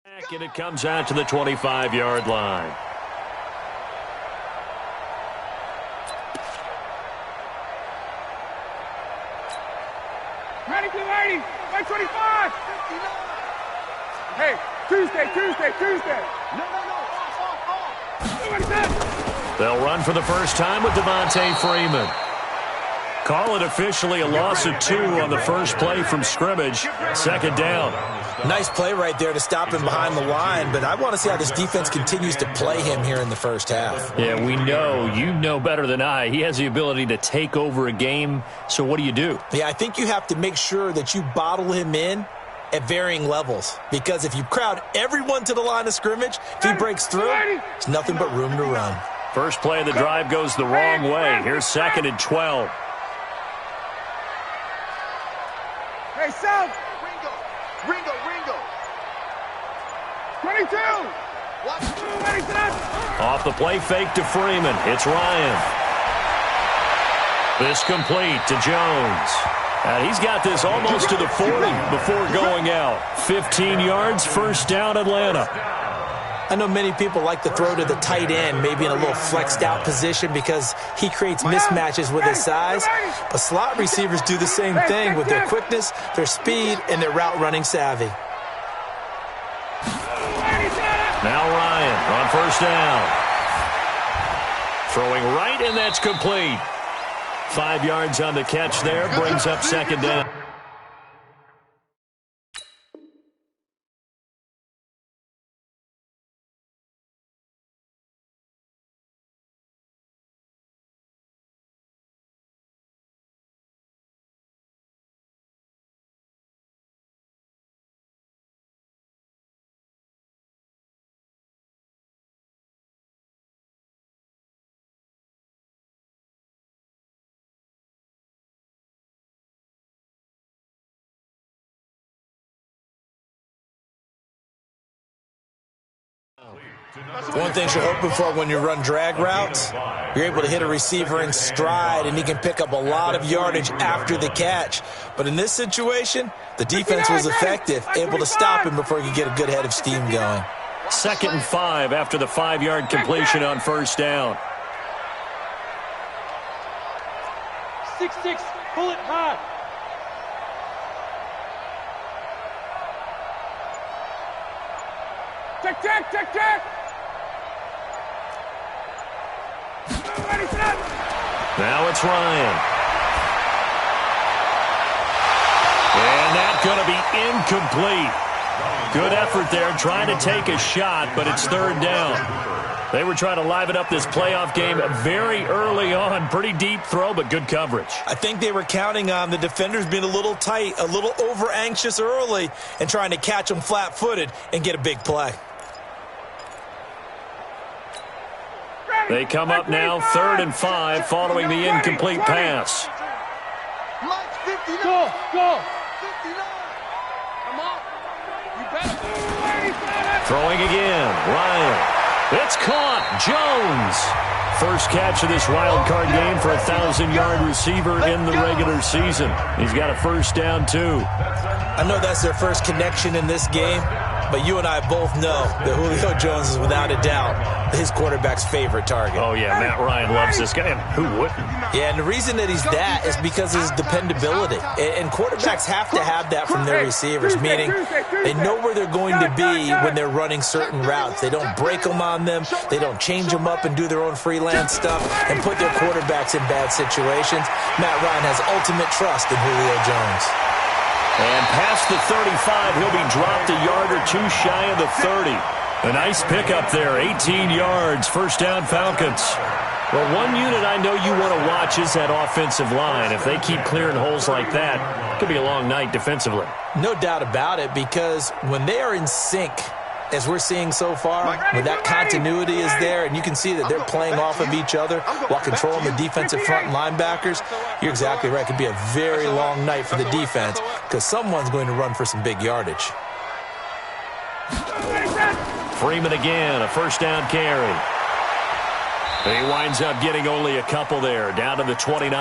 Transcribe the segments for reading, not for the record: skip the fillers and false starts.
And it comes out to the 25-yard line. Ready, 125. Hey, Tuesday. No. They'll run for the first time with Devontae Freeman. Call it officially a loss of 2 on the first play from scrimmage. Second down. Nice play right there to stop him behind the line, but I want to see how this defense continues to play him here in the first half. Yeah, we know. You know better than I. He has the ability to take over a game, so what do? Yeah, I think you have to make sure that you bottle him in at varying levels, because if you crowd everyone to the line of scrimmage, if he breaks through, it's nothing but room to run. First play of the drive goes the wrong way. Here's 2nd and 12. Hey, South. Ringo. 22. Off the play fake to Freeman. It's Ryan. This complete to Jones. And he's got this almost to the 40 before going out. 15 yards, first down, Atlanta. I know many people like to throw to the tight end, maybe in a little flexed out position because he creates mismatches with his size. But slot receivers do the same thing with their quickness, their speed, and their route running savvy. Now Ryan on first down. Throwing right, and that's complete. 5 yards on the catch there, brings up second down. One thing you're hoping for when you run drag routes, you're able to hit a receiver in stride, and he can pick up a lot of yardage after the catch. But in this situation, the defense was effective, able to stop him before he could get a good head of steam going. 2nd and 5 after the 5-yard completion on first down. 6-6, pull it hard. Check. Now it's Ryan. And that's going to be incomplete. Good effort there, trying to take a shot, but it's 3rd down. They were trying to liven up this playoff game very early on. Pretty deep throw, but good coverage. I think they were counting on the defenders being a little tight, a little over-anxious early, and trying to catch them flat-footed and get a big play. They come up now, 3rd and 5, following the incomplete pass. Go. 59. Come on. You better. Throwing again, Ryan. It's caught, Jones. First catch of this wild card game for a 1,000-yard receiver in the regular season. He's got a first down, too. I know that's their first connection in this game, but you and I both know that Julio Jones is without a doubt his quarterback's favorite target. Oh, yeah, Matt Ryan loves this guy. Who wouldn't? Yeah, and the reason that he's that is because of his dependability. And quarterbacks have to have that from their receivers, meaning they know where they're going to be when they're running certain routes. They don't break them on them. They don't change them up and do their own freelance stuff and put their quarterbacks in bad situations. Matt Ryan has ultimate trust in Julio Jones. And past the 35, he'll be dropped a yard or two shy of the 30. A nice pickup there, 18 yards, first down Falcons. Well, one unit I know you want to watch is that offensive line. If they keep clearing holes like that, it could be a long night defensively. No doubt about it, because when they are in sync, as we're seeing so far, when that continuity is there and you can see that they're playing off of each other while controlling the defensive front linebackers, you're exactly right. It could be a very long night for the defense because someone's going to run for some big yardage. Freeman again, a first down carry. He winds up getting only a couple there, down to the 29.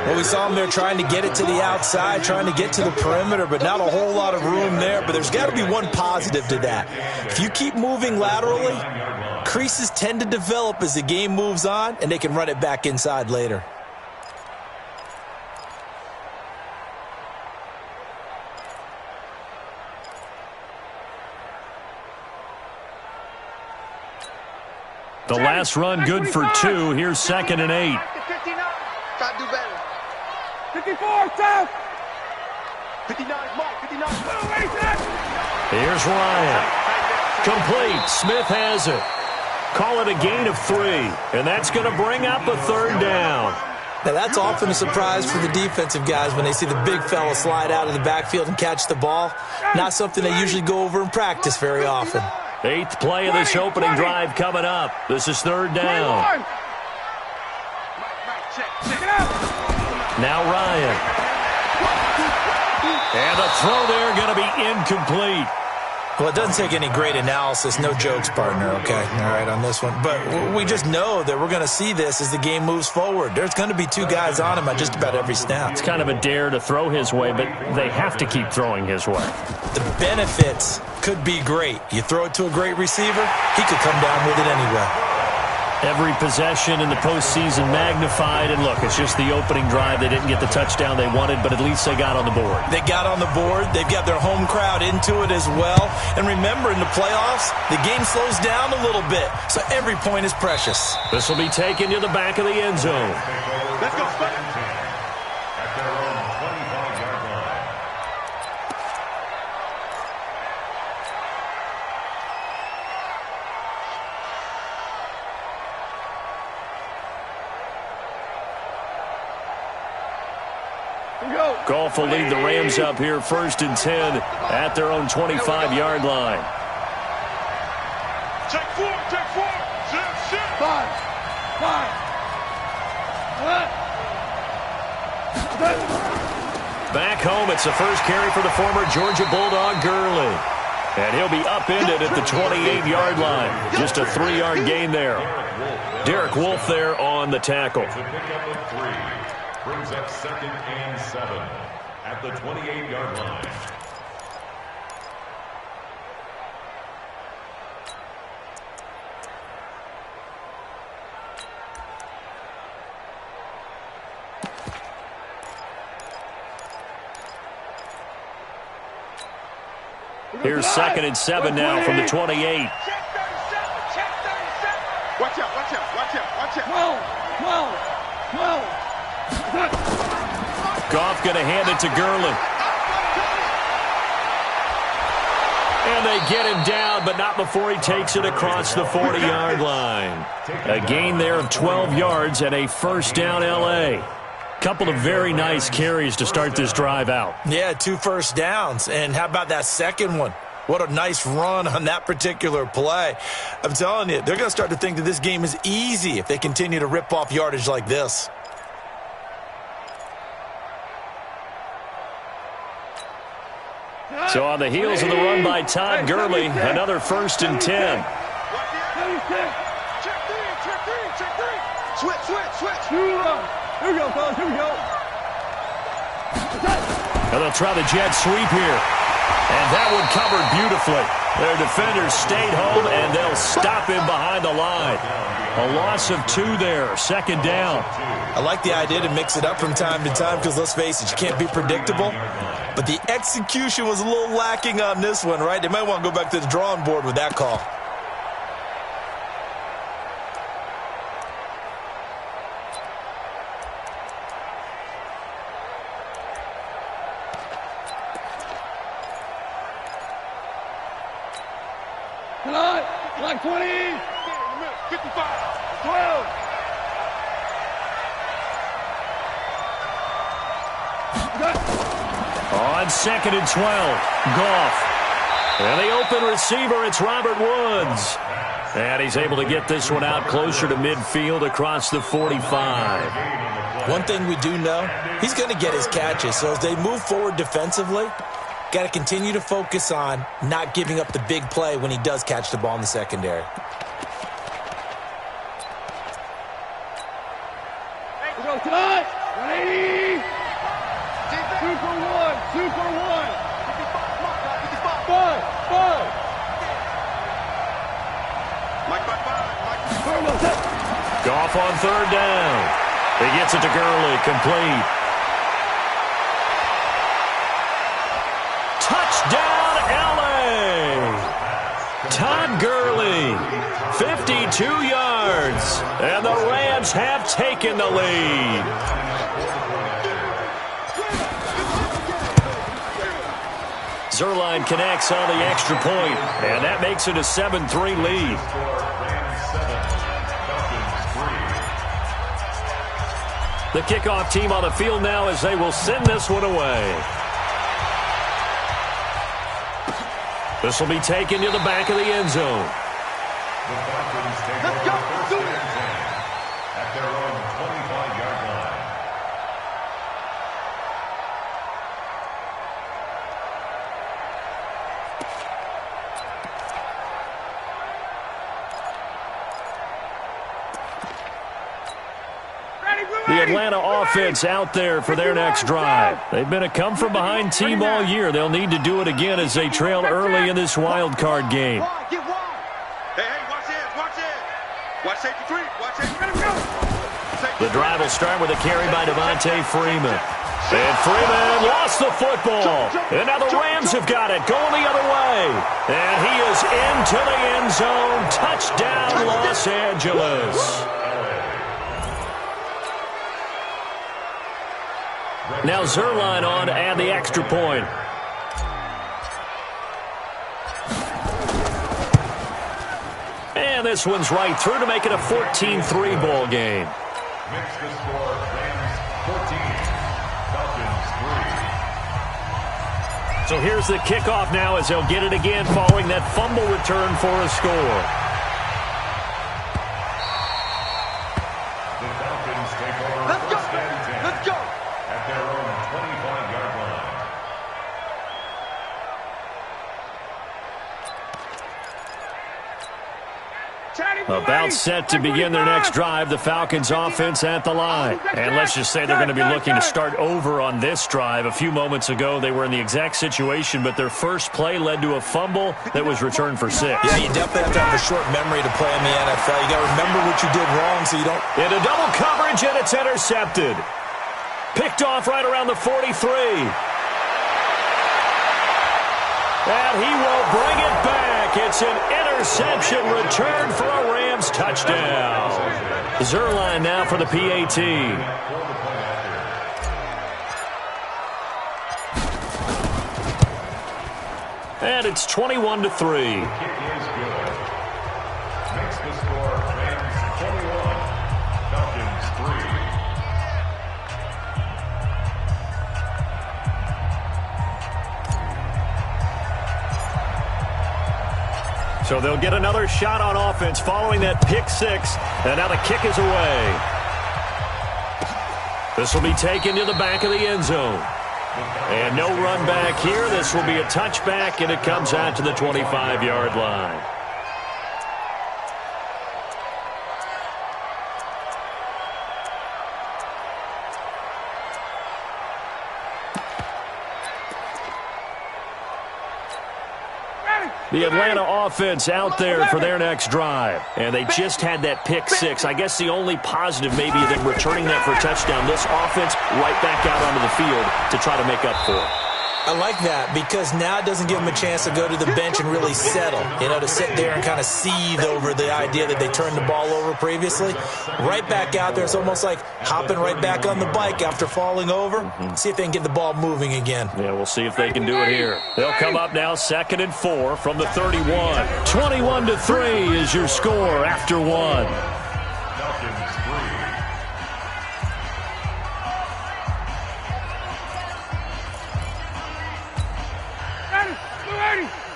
Well, we saw him there trying to get it to the outside, trying to get to the perimeter, but not a whole lot of room there. But there's got to be one positive to that. If you keep moving laterally, creases tend to develop as the game moves on, and they can run it back inside later. The last run good for 2. Here's 2nd and 8. Try to do better. 54, tough. 59, Mike, 59. Here's Ryan. Complete. Smith has it. Call it a gain of 3. And that's going to bring up a 3rd down. Now, that's often a surprise for the defensive guys when they see the big fella slide out of the backfield and catch the ball. Not something they usually go over in practice very often. 8th play of this opening drive coming up. This is 3rd down. Now Ryan. And the throw there going to be incomplete. Well, it doesn't take any great analysis. No jokes, partner, okay? All right, on this one. But we just know that we're going to see this as the game moves forward. There's going to be 2 guys on him on just about every snap. It's kind of a dare to throw his way, but they have to keep throwing his way. The benefits could be great. You throw it to a great receiver, he could come down with it anyway. Every possession in the postseason magnified, and look, it's just the opening drive. They didn't get the touchdown they wanted, but at least they got on the board. They got on the board. They've got their home crowd into it as well. And remember, in the playoffs, the game slows down a little bit, so every point is precious. This will be taken to the back of the end zone. Let's go. Goff will lead the Rams up here 1st and 10 at their own 25-yard line. Check 4. Shit. 5. Back home, it's the first carry for the former Georgia Bulldog, Gurley. And he'll be upended at the 28-yard line. Just a 3-yard gain there. Derek Wolfe there on the tackle. Brings up 2nd and 7 at the 28-yard line. Here's 2nd and 7 now from the 28. Check 37. Watch out. 12. Goff going to hand it to Gurley. And they get him down, but not before he takes it across the 40-yard line. A gain there of 12 yards and a 1st down L.A. Couple of very nice carries to start this drive out. Yeah, 2 first downs. And how about that second one? What a nice run on that particular play. I'm telling you, they're going to start to think that this game is easy if they continue to rip off yardage like this. So on the heels of the run by Todd Gurley, another 1st and 10. Check 3. Switch. Here we go, fellas. Here we go. And they'll try the jet sweep here. And that one covered beautifully. Their defenders stayed home, and they'll stop him behind the line. A loss of 2 there, 2nd down. I like the idea to mix it up from time to time because, let's face it, you can't be predictable. But the execution was a little lacking on this one, right? They might want to go back to the drawing board with that call. Like 20. 55. 12. On 2nd and 12, Goff. And the open receiver, it's Robert Woods. And he's able to get this one out closer to midfield across the 45. One thing we do know, he's going to get his catches. So as they move forward defensively, got to continue to focus on not giving up the big play when he does catch the ball in the secondary. Hey, go tonight. 180. 2 for 1. 5. Goff on third down. He gets it to Gurley, complete. Touchdown, LA! Todd Gurley, 52 yards, and the Rams have taken the lead. Zerline connects on the extra point, and that makes it a 7-3 lead. The kickoff team on the field now as they will send this one away. This will be taken to the back of the end zone. Let's go. Do it. At their own 25-yard line. The Atlanta offense out there for their next drive. They've been a come-from-behind team all year. They'll need to do it again as they trail early in this wild card game. Get wide. Hey, watch this. Watch safety 3. Watch safety. Let him go. The drive will start with a carry by Devontae Freeman. And Freeman lost the football. And now the Rams have got it, going the other way. And he is into the end zone. Touchdown, Los Angeles. Now Zerline on to add the extra point. And this one's right through to make it a 14-3 ball game. Makes the score Rams 14, Falcons 3. So here's the kickoff now as they'll get it again following that fumble return for a score. The Falcons take over Let's go. first and 10 Let's go. at their own 25-yard line. About set to begin their next drive, the Falcons offense at the line. And let's just say they're going to be looking to start over on this drive. A few moments ago, they were in the exact situation, but their first play led to a fumble that was returned for 6. Yeah, you definitely have to have a short memory to play in the NFL. You got to remember what you did wrong so you don't... Into double coverage, and it's intercepted. Picked off right around the 43. And he will bring it back. It's an interception return for a Rams touchdown. Zerline now for the PAT. And it's 21-3. Kick is good. Makes the score Rams 21, Falcons 3. So they'll get another shot on offense following that pick 6. And now the kick is away. This will be taken to the back of the end zone. And no run back here. This will be a touchback, and it comes out to the 25-yard line. The Atlanta offense out there for their next drive. And they just had that pick 6. I guess the only positive maybe than returning that for a touchdown. This offense right back out onto the field to try to make up for it. I like that because now it doesn't give them a chance to go to the bench and really settle, you know, to sit there and kind of seethe over the idea that they turned the ball over previously. Right back out there, it's almost like hopping right back on the bike after falling over. See if they can get the ball moving again. Yeah, we'll see if they can do it here. They'll come up now 2nd and 4 from the 31. 21-3 is your score after 1. Falcons 3.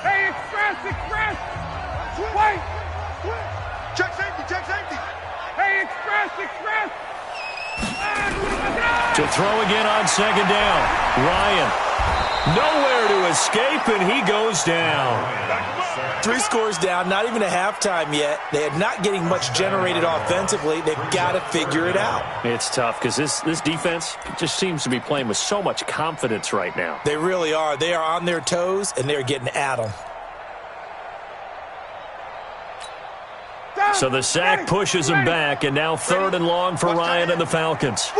Hey, express! Wait! Check safety! Hey, express! To throw again on 2nd down. Ryan Nowhere to escape, and he goes down. 3 scores down, not even a halftime yet. They are not getting much generated offensively. They've got to figure it out. It's tough because this defense just seems to be playing with so much confidence right now. They really are. They are on their toes, and they're getting at them. So the sack pushes him back, and now 3rd and long for Ryan and the Falcons.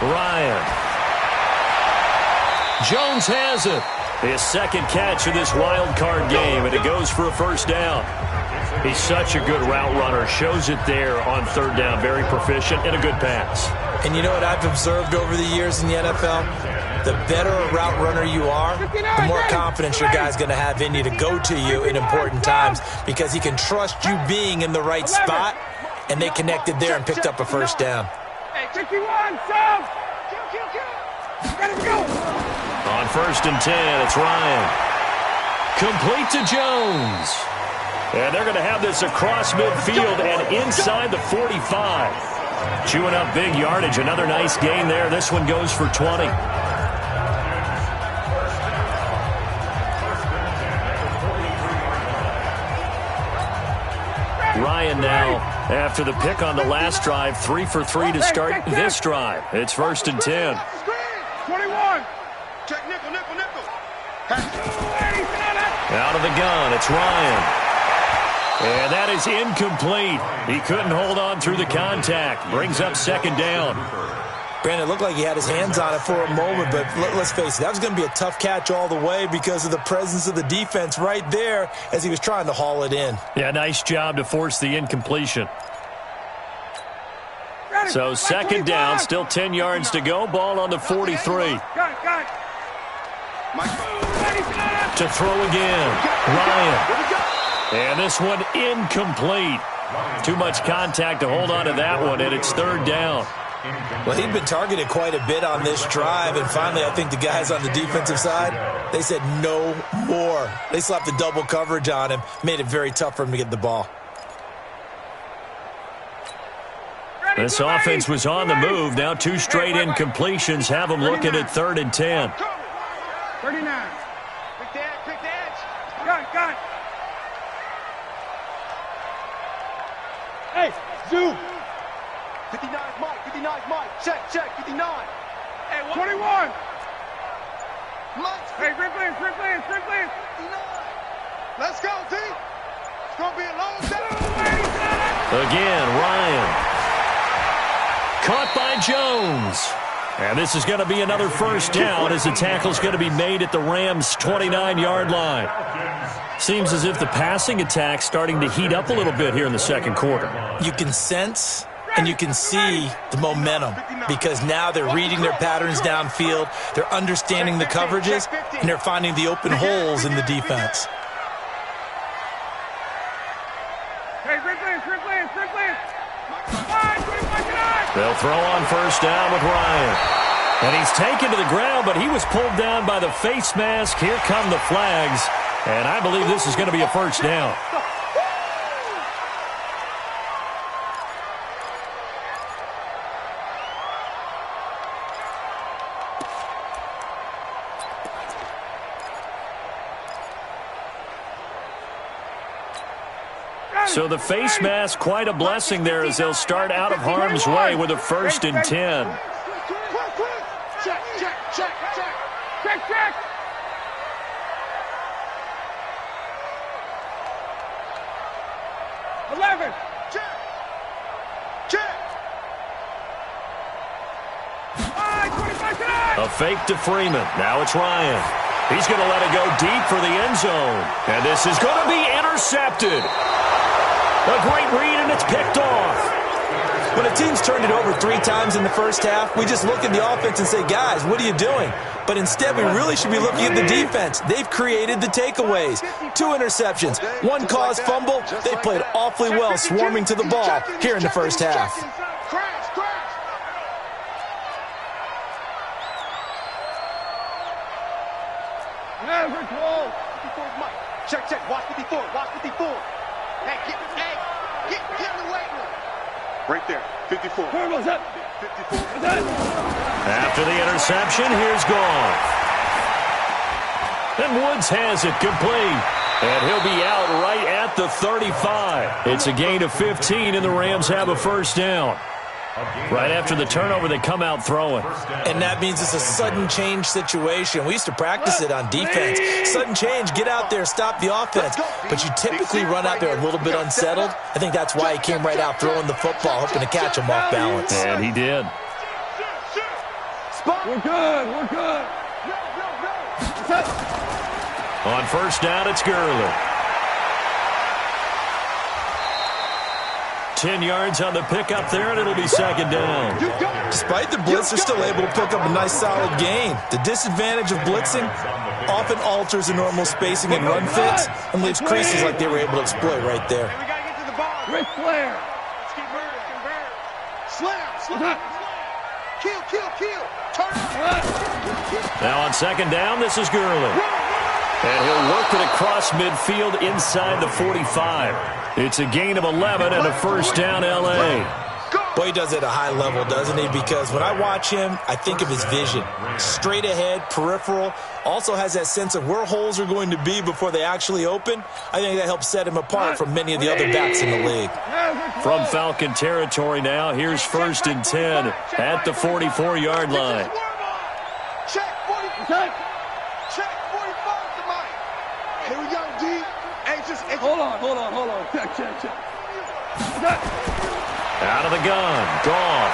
Ryan. Jones has it. His second catch of this wild card game, and it goes for a first down. He's such a good route runner. Shows it there on 3rd down. Very proficient and a good pass. And you know what I've observed over the years in the NFL? The better a route runner you are, the more confidence your guy's going to have in you to go to you in important times because he can trust you being in the right spot, and they connected there and picked up a first down. Hey, 51, Sam! Ready to go! On 1st and 10, it's Ryan. Complete to Jones. And they're going to have this across midfield and inside the 45. Chewing up big yardage. Another nice gain there. This one goes for 20. Ryan now, after the pick on the last drive, 3 for 3 to start this drive. It's 1st and 10. 21. Check nickel. Out of the gun, it's Ryan. And that is incomplete. He couldn't hold on through the contact. Brings up 2nd down. Brandon, it looked like he had his hands on it for a moment, but let's face it, that was going to be a tough catch all the way because of the presence of the defense right there as he was trying to haul it in. Yeah, nice job to force the incompletion. So 2nd down, still 10 yards to go. Ball on the 43. Got it. To throw again, Ryan. And this one incomplete. Too much contact to hold on to that one, and it's 3rd down. Well, he'd been targeted quite a bit on this drive, and finally I think the guys on the defensive side, they said no more. They slapped the double coverage on him, made it very tough for him to get the ball. This offense was on the move. Now 2 straight incompletions have them looking at 3rd and 10. 39. Quick edge. Got it. Hey, zoom. 59 Mike. Check, 59. Hey, 21. Hey, grip lane. 59. Let's go, D. It's going to be a long day. Again, Ryan. Caught by Jones. And this is going to be another first down as the tackle's going to be made at the Rams' 29-yard line. Seems as if the passing attack's starting to heat up a little bit here in the 2nd quarter. You can sense and you can see the momentum because now they're reading their patterns downfield, they're understanding the coverages, and they're finding the open holes in the defense. They'll throw on first down with Ryan. And he's taken to the ground, but he was pulled down by the face mask. Here come the flags. And I believe this is going to be a first down. So the face mask, quite a blessing there as they'll start out of harm's way with a 1st and 10. Check. 11. Check. A fake to Freeman. Now it's Ryan. He's going to let it go deep for the end zone. And this is going to be intercepted. A great read, and it's picked off. When a team's turned it over 3 times in the first half, we just look at the offense and say, guys, what are you doing? But instead, we really should be looking at the defense. They've created the takeaways. 2 interceptions, 1 caused fumble. They played awfully well swarming to the ball here in the first half. Check. Watch 54. Hey, get in the weight room. Right there. 54. 54. After the interception, here's Goff. And Woods has it complete. And he'll be out right at the 35. It's a gain of 15, and the Rams have a first down. Right after the turnover, they come out throwing. And that means it's a sudden change situation. We used to practice it on defense. Sudden change, get out there, stop the offense. But you typically run out there a little bit unsettled. I think that's why he came right out throwing the football, hoping to catch him off balance. And he did. We're good. We're good. On first down, it's Gurley. 10 yards on the pickup there, and it'll be second down. Despite the blitz, they're still able to pick up a nice, solid gain. The disadvantage of blitzing often alters the normal spacing and run fits and leaves creases like they were able to exploit right there. We got to get to the ball. Ric Flair. Let's keep moving. Slam. Kill. Turn. Now on second down, this is Gurley. And he'll work it across midfield inside the 45. It's a gain of 11 and a first down, L.A. Boy, he does it at a high level, doesn't he? Because when I watch him, I think of his vision. Straight ahead, peripheral. Also has that sense of where holes are going to be before they actually open. I think that helps set him apart from many of the other backs in the league. From Falcon territory now, here's first and 10 at the 44-yard line. Check 45. Check 45 to Mike. Here we go, D. Hold on. Check. Out of the gun, Goff.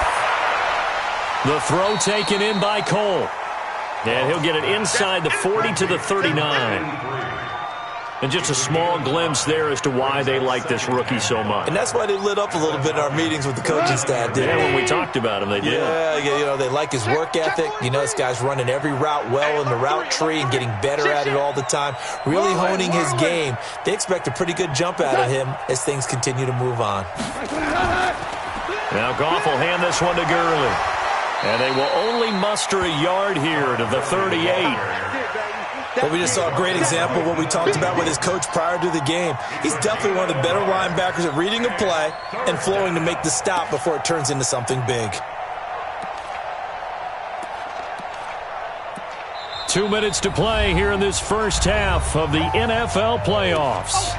The throw taken in by Cole. And he'll get it inside the 40 to the 39. And just a small glimpse there as to why they like this rookie so much. And that's why they lit up a little bit in our meetings with the coaching staff, didn't they? When we talked about him, they did. Yeah, they like his work ethic. You know, this guy's running every route well in the route tree and getting better at it all the time, really honing his game. They expect a pretty good jump out of him as things continue to move on. Now Goff will hand this one to Gurley. And they will only muster a yard here to the 38. Well, we just saw a great example of what we talked about with his coach prior to the game. He's definitely one of the better linebackers at reading a play and flowing to make the stop before it turns into something big. 2 minutes to play here in this first half of the NFL playoffs.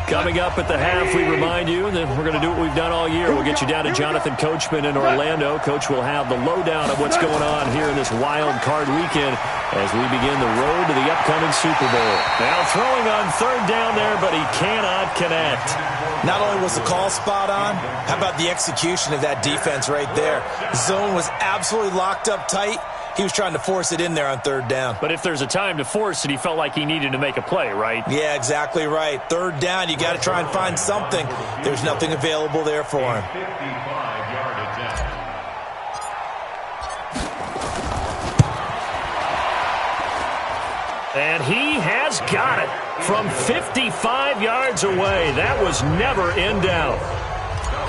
Coming up at the half, we remind you that we're going to do what we've done all year. We'll get you down to Jonathan Coachman in Orlando. Coach will have the lowdown of what's going on here in this wild card weekend as we begin the road to the upcoming Super Bowl. Now throwing on third down there, but he cannot connect. Not only was the call spot on, how about the execution of that defense right there? Zone was absolutely locked up tight. He was trying to force it in there on third down. But if there's a time to force it, he felt like he needed to make a play, right? Yeah, exactly right. Third down, you got to try and find something. There's nothing available there for him. And he has got it from 55 yards away. That was never in doubt.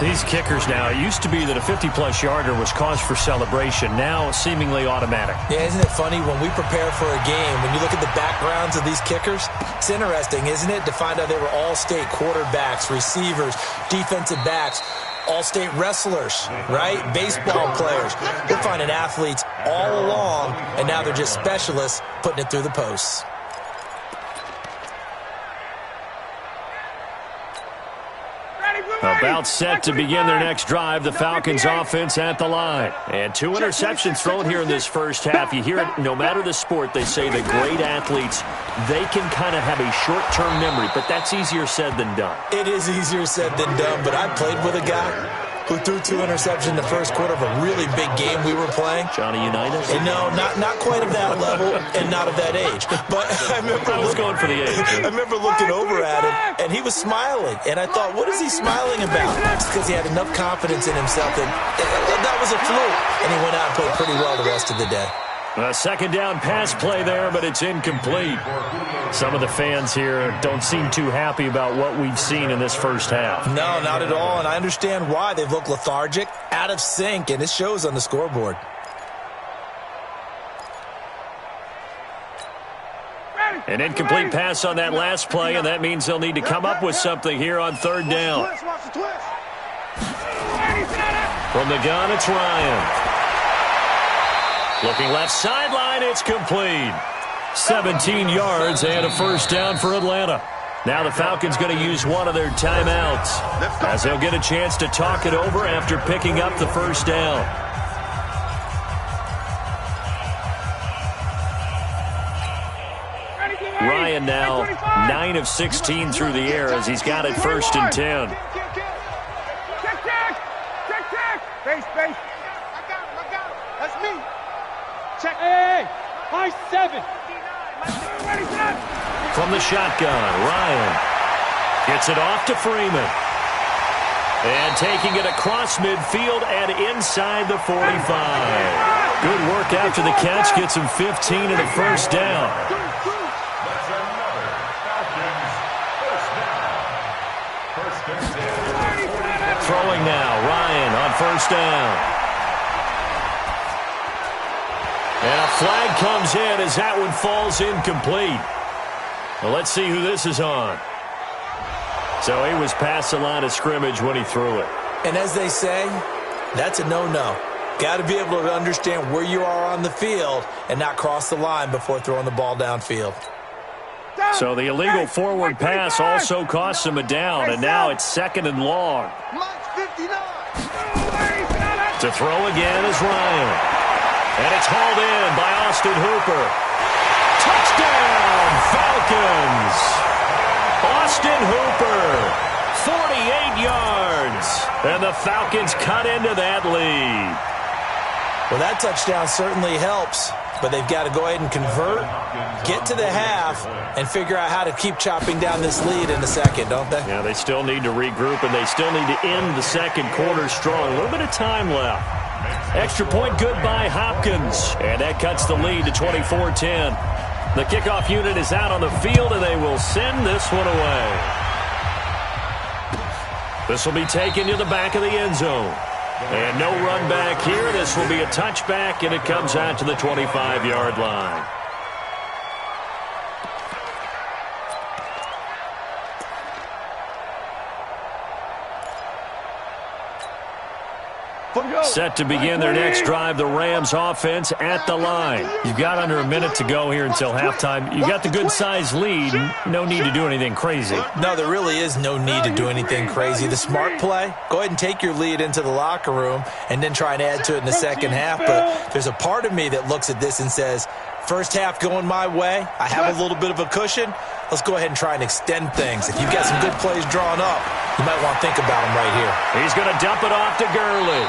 These kickers now, it used to be that a 50-plus yarder was cause for celebration. Now, seemingly automatic. Yeah, isn't it funny when we prepare for a game, when you look at the backgrounds of these kickers, it's interesting, isn't it, to find out they were all-state quarterbacks, receivers, defensive backs, all-state wrestlers, right? Baseball players. We're finding athletes all along, and now they're just specialists putting it through the posts. About set to begin their next drive, the Falcons offense at the line. And 2 interceptions thrown here in this first half. You hear it, no matter the sport, they say the great athletes, they can kind of have a short-term memory, but that's easier said than done. It is easier said than done, but I played with a guy who threw 2 interceptions in the first quarter of a really big game we were playing. Johnny Unitas? And no, not quite of that level and not of that age. But I was going for the age. I remember looking over at him, and he was smiling. And I thought, what is he smiling about? It's because he had enough confidence in himself that was a fluke. And he went out and played pretty well the rest of the day. A second down pass play there, but it's incomplete. Some of the fans here don't seem too happy about what we've seen in this first half. No, not at all, and I understand why. They've looked lethargic, out of sync, and it shows on the scoreboard. An incomplete pass on that last play, and that means they'll need to come up with something here on third down. From the gun, it's Ryan. Looking left sideline, it's complete. 17 yards and a first down for Atlanta. Now the Falcons going to use one of their timeouts as they'll get a chance to talk it over after picking up the first down. Ryan now 9 of 16 through the air as he's got it first and 10. Check. Base. I got him. That's me. Check. Hey, high 7. From the shotgun, Ryan gets it off to Freeman. And taking it across midfield and inside the 45. Good work after the catch. Gets him 15 and a first down. That's another Falcons first down. Throwing now, Ryan on first down. And a flag comes in as that one falls incomplete. Well, let's see who this is on. So he was past the line of scrimmage when he threw it. And as they say, that's a no-no. Got to be able to understand where you are on the field and not cross the line before throwing the ball downfield. So the illegal forward pass also costs him a down, and now it's second and long. To throw again is Ryan. And it's hauled in by Austin Hooper. Touchdown, Falcons! Austin Hooper, 48 yards. And the Falcons cut into that lead. Well, that touchdown certainly helps, but they've got to go ahead and convert, get to the half, and figure out how to keep chopping down this lead in a second, don't they? Yeah, they still need to regroup, and they still need to end the second quarter strong. A little bit of time left. Extra point good by Hopkins, and that cuts the lead to 24-10. The kickoff unit is out on the field, and they will send this one away. This will be taken to the back of the end zone. And no run back here. This will be a touchback, and it comes out to the 25-yard line. Set to begin their next drive, the Rams offense at the line. You've got under a minute to go here until halftime. You got the good-sized lead. No need to do anything crazy. No, there really is no need to do anything crazy. The smart play, go ahead and take your lead into the locker room and then try and add to it in the second half. But there's a part of me that looks at this and says, first half going my way, I have a little bit of a cushion. Let's go ahead and try and extend things. If you've got some good plays drawn up, you might want to think about them right here. He's going to dump it off to Gurley.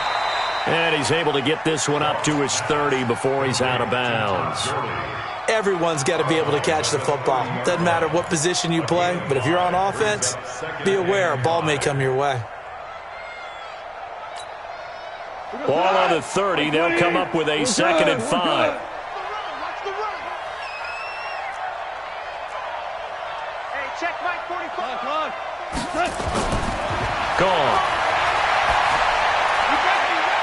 And he's able to get this one up to his 30 before he's out of bounds. Everyone's got to be able to catch the football. Doesn't matter what position you play, but if you're on offense, be aware a ball may come your way. Ball on the 30. They'll come up with a 2nd and 5. Hey, check Mike 45. Gone.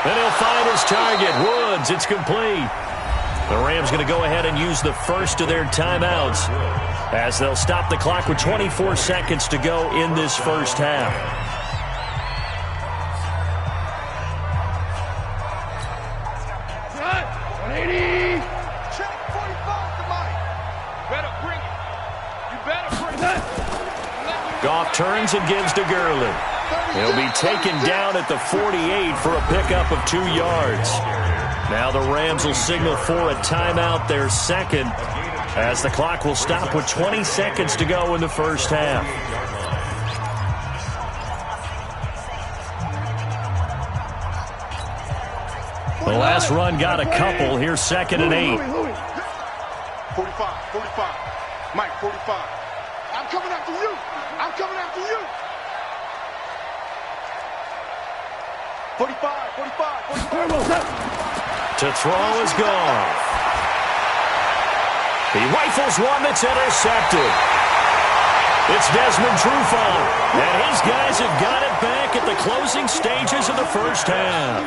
Then he'll find his target, Woods. It's complete. The Rams going to go ahead and use the first of their timeouts as they'll stop the clock with 24 seconds to go in this first half. Check 45 to Mike. Better bring it. You better bring it. Goff turns and gives to Gurley. He'll be taken down at the 48 for a pickup of 2 yards. Now the Rams will signal for a timeout, their second, as the clock will stop with 20 seconds to go in the first half. The last run got a couple. Here's 2nd and 8. 45. Mike, 45. I'm coming after you. I'm coming after you. 45. To throw is Goff. He rifles one that's intercepted. It's Desmond Trufant, and his guys have got it back at the closing stages of the first half.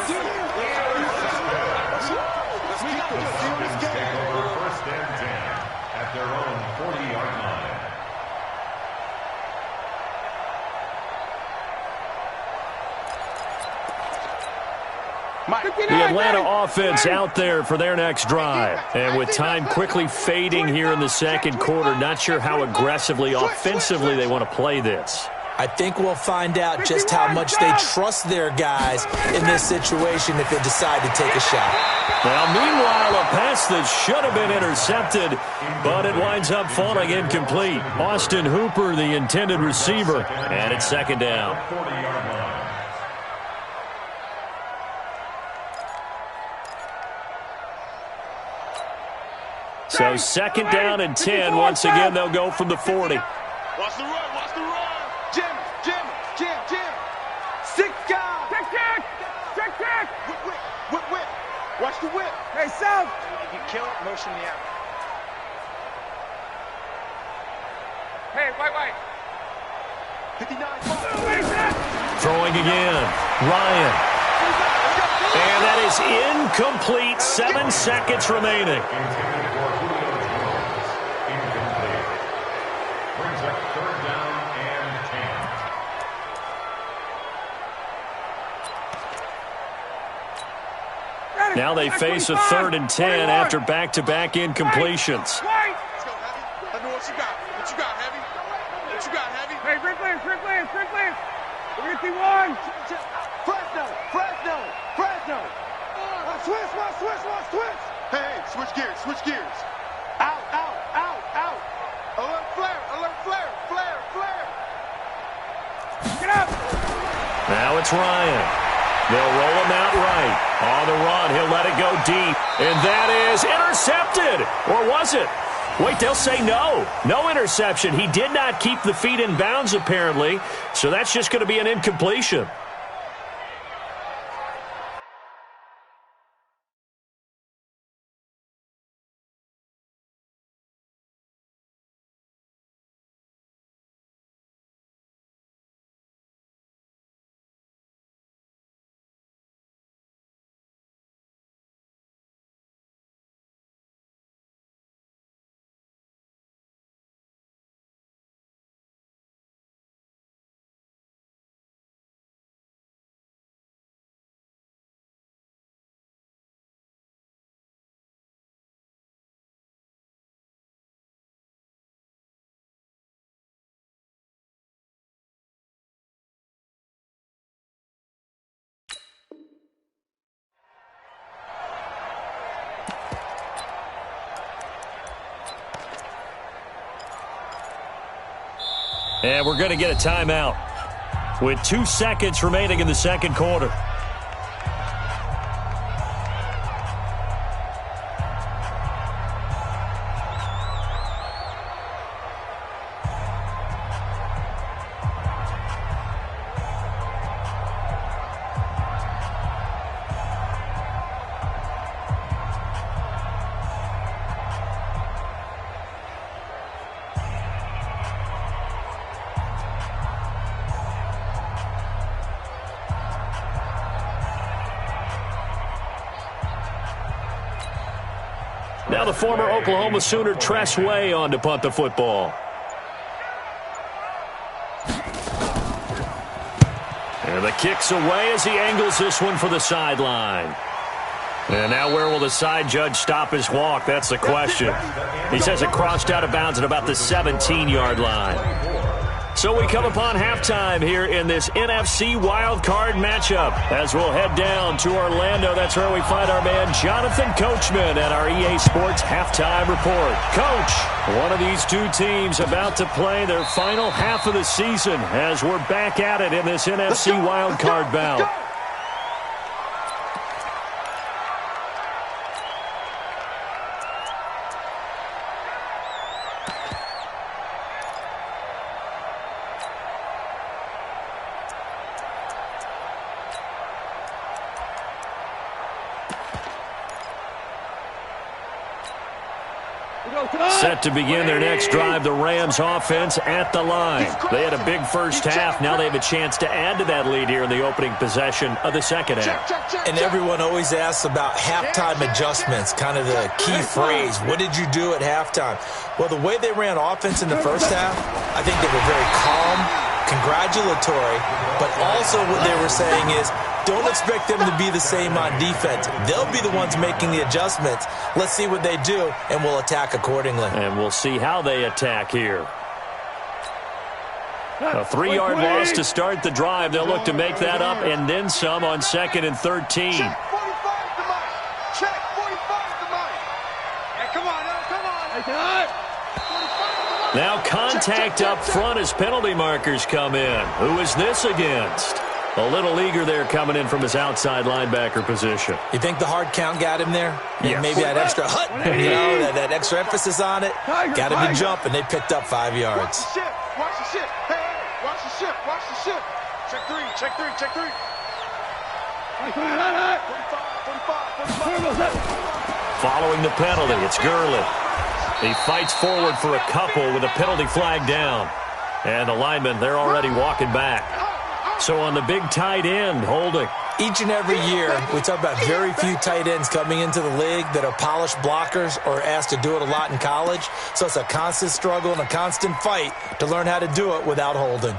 First and 10 at their own 48. The Atlanta offense out there for their next drive. And with time quickly fading here in the second quarter, not sure how aggressively, offensively they want to play this. I think we'll find out just how much they trust their guys in this situation if they decide to take a shot. Now, meanwhile, a pass that should have been intercepted, but it winds up falling incomplete. Austin Hooper, the intended receiver, and it's second down. So second down and 10. Once again, they'll go from the 40. Watch the run, watch the run. Jim. 6 guys. Check. Whip. Watch the whip. Hey, South. If you kill it, motion me out. Hey, white. 59. Throwing again. Ryan. And that is incomplete. 7 seconds remaining. Now they face a 3rd and 10 after back-to-back incompletions. Let's go, Heavy. I know what you got. What you got, Heavy? Hey, Rick Lance. 51. Fresno. Switch. Hey, switch gears. Out. Alert flare. Get up. Now it's Ryan. They'll roll him out right. On the run, he'll let it go deep. And that is intercepted. Or was it? Wait, they'll say no. No interception. He did not keep the feet in bounds, apparently. So that's just going to be an incompletion. And we're going to get a timeout with 2 seconds remaining in the second quarter. Now the former Oklahoma Sooner Tress Way on to punt the football. And the kick's away as he angles this one for the sideline. And now where will the side judge stop his walk? That's the question. He says it crossed out of bounds at about the 17-yard line. So we come upon halftime here in this NFC wildcard matchup as we'll head down to Orlando. That's where we find our man Jonathan Coachman at our EA Sports Halftime Report. Coach, one of these two teams about to play their final half of the season as we're back at it in this NFC wildcard bout. Set to begin their next drive, the Rams offense at the line. They had a big first half. Now they have a chance to add to that lead here in the opening possession of the second half. And everyone always asks about halftime adjustments, kind of the key phrase. What did you do at halftime? Well, the way they ran offense in the first half, I think they were very calm, congratulatory, but also what they were saying is, don't expect them to be the same on defense. They'll be the ones making the adjustments. Let's see what they do, and we'll attack accordingly. And we'll see how they attack here. A 3-yard loss to start the drive. They'll look to make that up and then some on 2nd and 13. Check 45 to Mike. Check 45 to Mike. Hey, come on, now, come on. Now contact up front as penalty markers come in. Who is this against? A little eager there coming in from his outside linebacker position. You think the hard count got him there? Yes. Maybe that extra hut, that extra emphasis on it. Got him to jump, and they picked up 5 yards. Watch the shift. Watch the shift. Hey, watch the shift. Watch the shift. Check 3. Check 3. Check 3. 45. Following the penalty, it's Gurley. He fights forward for a couple with a penalty flag down. And the linemen, they're already walking back. So on the big tight end, holding. Each and every year, we talk about very few tight ends coming into the league that are polished blockers or asked to do it a lot in college. So it's a constant struggle and a constant fight to learn how to do it without holding.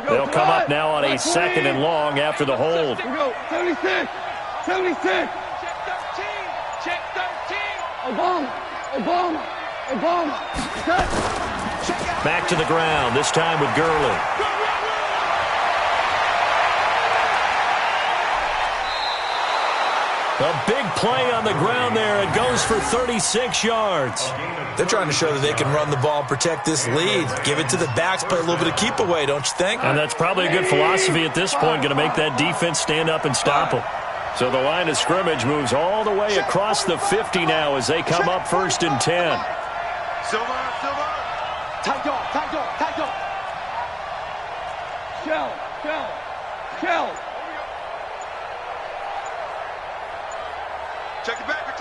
They'll come up now on a 2nd and long after the hold. 76. 76. Check 13. Check 13. Obama. Back to the ground, this time with Gurley. A big play on the ground there. It goes for 36 yards. They're trying to show that they can run the ball and protect this lead. Give it to the backs, play a little bit of keep away, don't you think? And that's probably a good philosophy at this point, going to make that defense stand up and stop them. So the line of scrimmage moves all the way across the 50 now as they come up 1st and 10. Silver. Tight dog. Shell. Check the backer.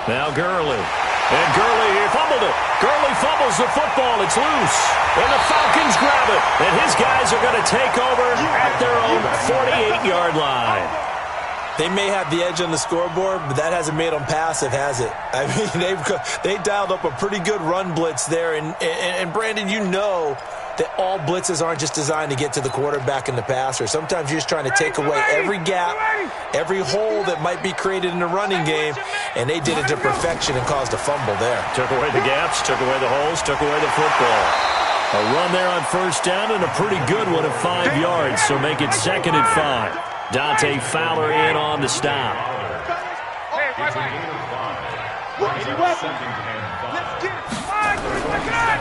Now Gurley. And Gurley, he fumbled it. Gurley fumbles the football. It's loose. And the Falcons grab it. And his guys are going to take over at their own 48-yard line. They may have the edge on the scoreboard, but that hasn't made them passive, has it? I mean, they dialed up a pretty good run blitz there. And Brandon, you know that all blitzes aren't just designed to get to the quarterback and the passer. Sometimes you're just trying to take away every gap, every hole that might be created in the running game, and they did it to perfection and caused a fumble there. Took away the gaps, took away the holes, took away the football. A run there on 1st down and a pretty good one of 5 yards, so make it 2nd and 5. Dante Fowler in on the stop.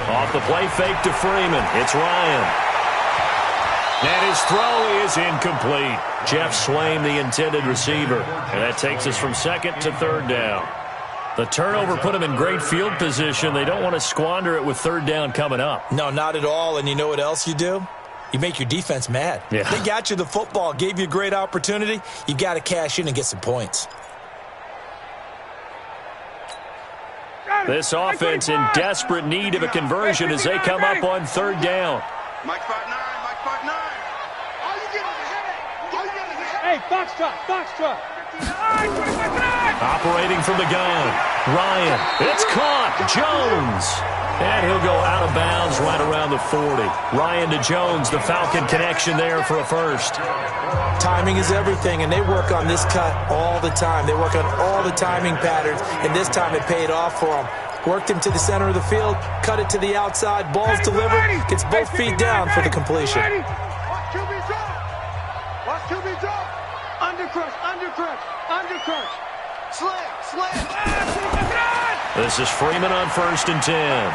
Off the play fake to Freeman. It's Ryan. And his throw is incomplete. Jeff Swaim, the intended receiver. And that takes us from 2nd to 3rd down. The turnover put them in great field position. They don't want to squander it with 3rd down coming up. No, not at all. And you know what else you do? You make your defense mad. Yeah. They got you the football, gave you a great opportunity. You got to cash in and get some points. This offense in desperate need of a conversion as they come up on 3rd down. Mike 5'9". All you get is a headache. Hey, Foxtrot. Operating from the gun. Ryan. It's caught. Jones. And he'll go out of bounds right around the 40. Ryan to Jones, the Falcon connection there for a first. Timing is everything, and they work on this cut all the time. They work on all the timing patterns, and this time it paid off for them. Worked him to the center of the field, cut it to the outside, ball's delivered, gets both feet down for the completion. Watch QB drop. Undercrush. Slam. This is Freeman on 1st and 10.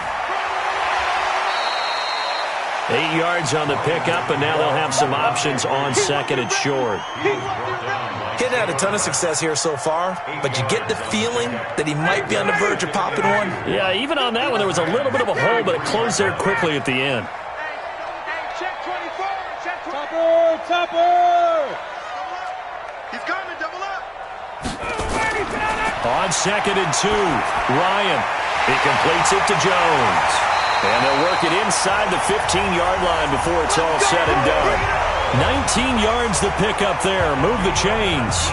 8 yards on the pickup, and now they'll have some options on 2nd and short. He hadn't had a ton of success here so far, but you get the feeling that he might be on the verge of popping one. Yeah, even on that one, there was a little bit of a hole, but it closed there quickly at the end. Check 24. Topper. He's coming. Double up. On 2nd and 2, Ryan. He completes it to Jones. And they'll work it inside the 15-yard line before it's all said and done. 19 yards the pickup there. Move the chains.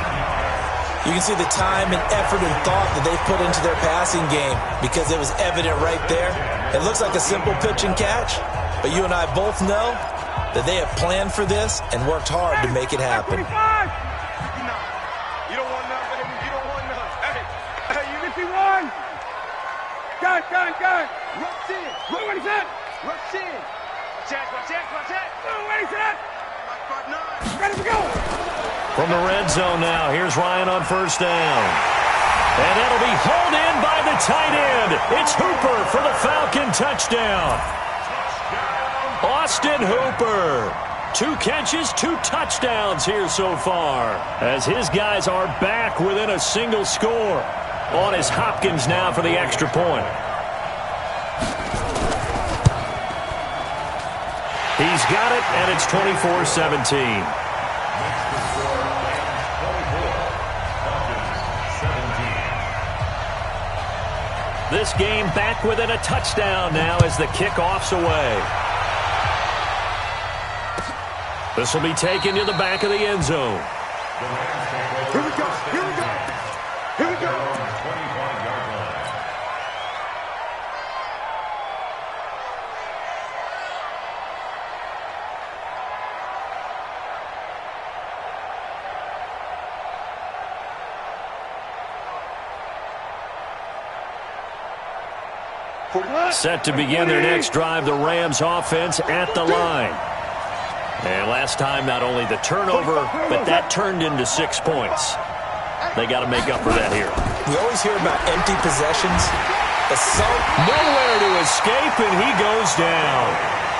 You can see the time and effort and thought that they've put into their passing game because it was evident right there. It looks like a simple pitch and catch, but you and I both know that they have planned for this and worked hard to make it happen. You don't want none, baby. You don't want none. Hey, you 51. Gun. Rush in. What is that? Rush in. Check. What is that? Ready to go. From the red zone now, here's Ryan on first down. And that'll be hauled in by the tight end. It's Hooper for the Falcon touchdown. Austin Hooper. 2 catches, 2 touchdowns here so far, as his guys are back within a single score. On is Hopkins now for the extra point. He's got it, and it's 24-17. This game back within a touchdown now as the kickoff's away. This will be taken to the back of the end zone. Here we go. Set to begin their next drive, the Rams offense at the line. And last time, not only the turnover, but that turned into 6 points. They got to make up for that here. We always hear about empty possessions. Nowhere to escape, and he goes down.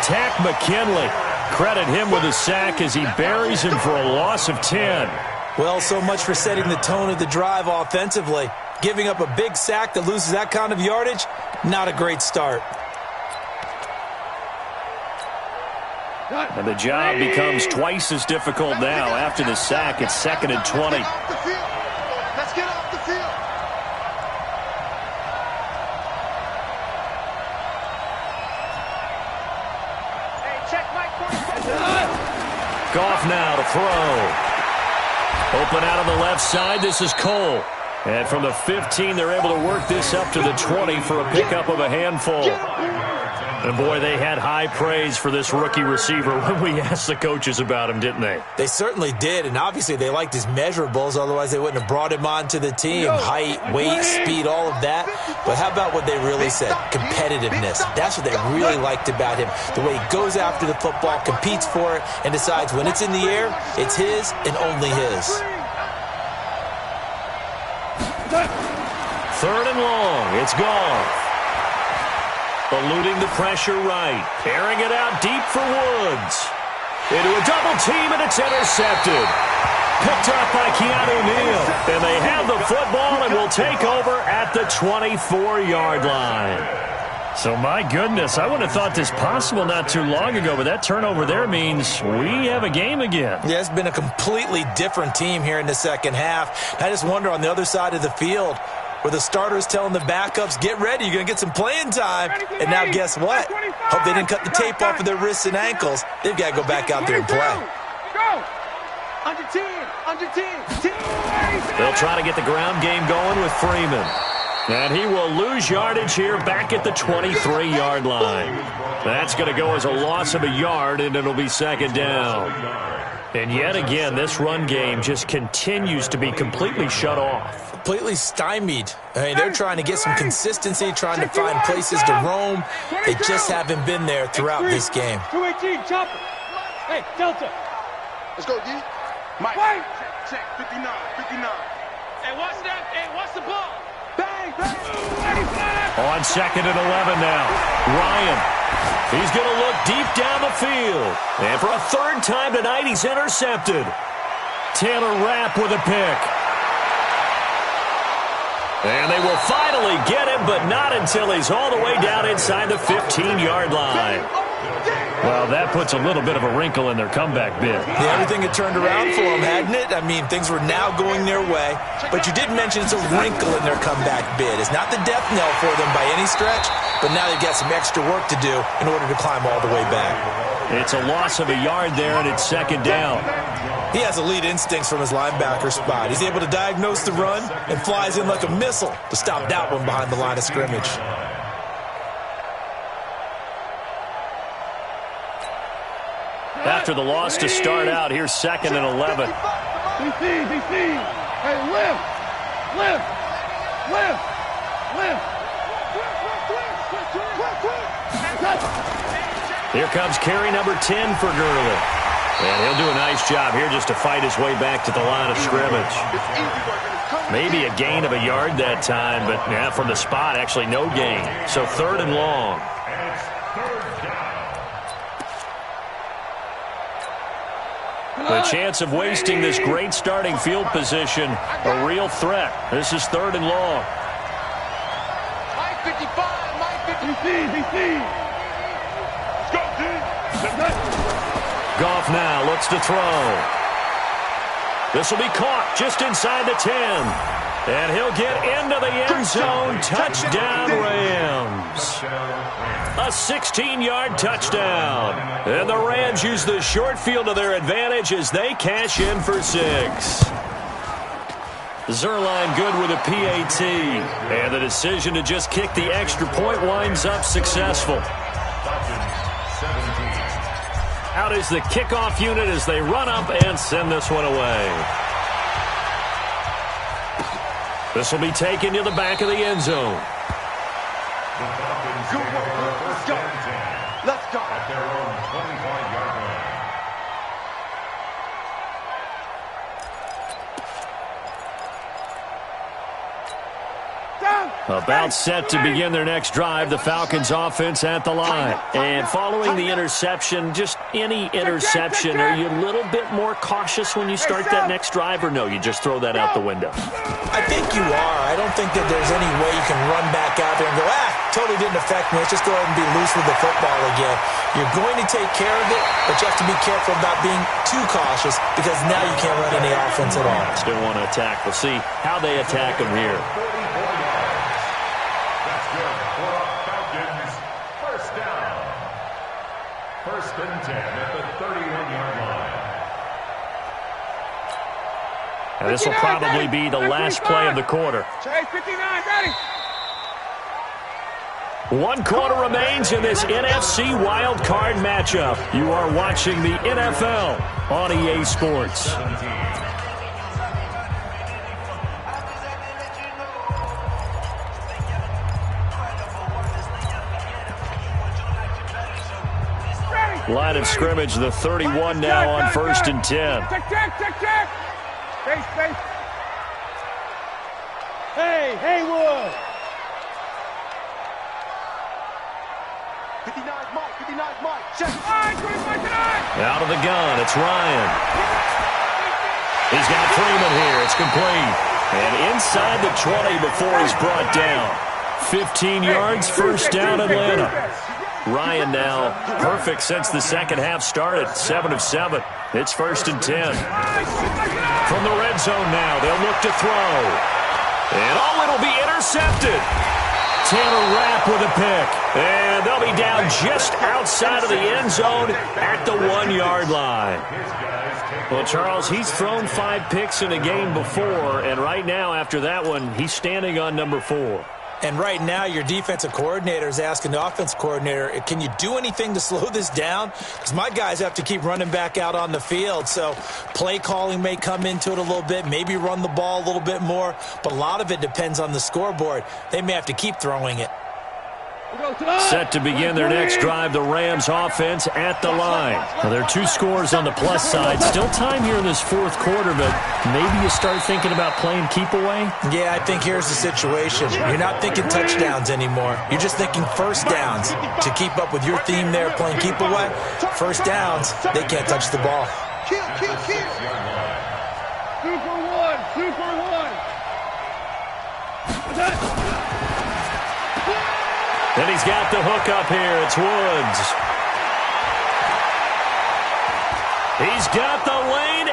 Tack McKinley. Credit him with a sack as he buries him for a loss of 10. Well, so much for setting the tone of the drive offensively. Giving up a big sack that loses that kind of yardage, not a great start. And the job becomes twice as difficult now. After the sack, it's 2nd and 20. Let's get off the field. Hey, check Mike. Goff now to throw. Open out on the left side. This is Cole. And from the 15, they're able to work this up to the 20 for a pickup of a handful. And, boy, they had high praise for this rookie receiver when we asked the coaches about him, didn't they? They certainly did, and obviously they liked his measurables. Otherwise, they wouldn't have brought him onto the team. Height, weight, speed, all of that. But how about what they really said? Competitiveness. That's what they really liked about him. The way he goes after the football, competes for it, and decides when it's in the air, it's his and only his. 3rd and long. It's Goff. Eluding the pressure right. Airing it out deep for Woods. Into a double team, and it's intercepted. Picked up by Keanu Neal. And they have the football and will take over at the 24-yard line. So, my goodness, I wouldn't have thought this possible not too long ago, but that turnover there means we have a game again. Yeah, it's been a completely different team here in the second half. I just wonder on the other side of the field, where the starters telling the backups, get ready, you're going to get some playing time. And now guess what? Hope they didn't cut the tape off of their wrists and ankles. They've got to go back out there and play. Go! Under 10. They'll try to get the ground game going with Freeman. And he will lose yardage here back at the 23-yard line. That's going to go as a loss of a yard, and it'll be 2nd down. And yet again, this run game just continues to be completely shut off. Completely stymied. I mean, they're trying to get some consistency, trying to find places to roam. They just haven't been there throughout this game. 218, chopper. Hey, Delta. Let's go, D. Mike. Check, 59. Hey, watch that. Hey, watch the ball. Bang. On 2nd and 11 now. Ryan. He's going to look deep down the field. And for a 3rd time tonight, he's intercepted. Taylor Rapp with a pick. And they will finally get him, but not until he's all the way down inside the 15-yard line. Well, that puts a little bit of a wrinkle in their comeback bid. Yeah, everything had turned around for them, hadn't it? I mean, things were now going their way. But you did mention it's a wrinkle in their comeback bid. It's not the death knell for them by any stretch, but now they've got some extra work to do in order to climb all the way back. It's a loss of a yard there, and it's second down. He has elite instincts from his linebacker spot. He's able to diagnose the run and flies in like a missile to stop that one behind the line of scrimmage. After the loss to start out, here's second and 11. DC. Hey, lift. Here comes carry number 10 for Gurley. And he'll do a nice job here just to fight his way back to the line of scrimmage. Maybe a gain of a yard that time, but yeah, from the spot, actually no gain. So third and long. The chance of wasting this great starting field position, a real threat. This is third and long. Mike 55, Mike 50. Goff now looks to throw. This will be caught just inside the 10. And he'll get into the end zone. Touchdown, Rams. A 16-yard touchdown. And the Rams use the short field to their advantage as they cash in for 6. Zerline good with a PAT. And the decision to just kick the extra point winds up successful. Out is the kickoff unit as they run up and send this one away. This will be taken to the back of the end zone. Let's go. At their own 25-yard line. About set to begin their next drive, the Falcons offense at the line. And following the interception, just any interception, are you a little bit more cautious when you start that next drive, or no, you just throw that out the window? I think you are. I don't think that there's any way you can run back out there and go, totally didn't affect me. Let's just go ahead and be loose with the football again. You're going to take care of it, but you have to be careful about being too cautious because now you can't run any offense at all. Still want to attack. We'll see how they attack them here. First and 10 at the 31-yard line. And this will probably be the last play of the quarter. Chase 59, ready. 1 quarter remains in this NFC Wild Card matchup. You are watching the NFL on EA Sports. Line of scrimmage, the 31 now on first and 10. Check. Space. Hey, Haywood. 59 Mike. Check. Out of the gun, it's Ryan. He's got Freeman here. It's complete. And inside the 20 before he's brought down. 15 yards, first down, Atlanta. Ryan now perfect since the second half started. 7 of 7. It's first and 10. From the red zone now, they'll look to throw. And it'll be intercepted. Tanner Rapp with a pick. And they'll be down just outside of the end zone at the 1-yard line. Well, Charles, he's thrown 5 picks in a game before, and right now after that one, he's standing on number 4. And right now, your defensive coordinator is asking the offense coordinator, can you do anything to slow this down? Because my guys have to keep running back out on the field. So play calling may come into it a little bit, maybe run the ball a little bit more. But a lot of it depends on the scoreboard. They may have to keep throwing it. Set to begin their next drive, the Rams offense at the line. Now, there are 2 scores on the plus side. Still time here in this fourth quarter, but maybe you start thinking about playing keep away? Yeah, I think here's the situation. You're not thinking touchdowns anymore. You're just thinking first downs. To keep up with your theme there, playing keep away, first downs, they can't touch the ball. Kill. 2 for 1. And he's got the hook up here. It's Woods. He's got the lane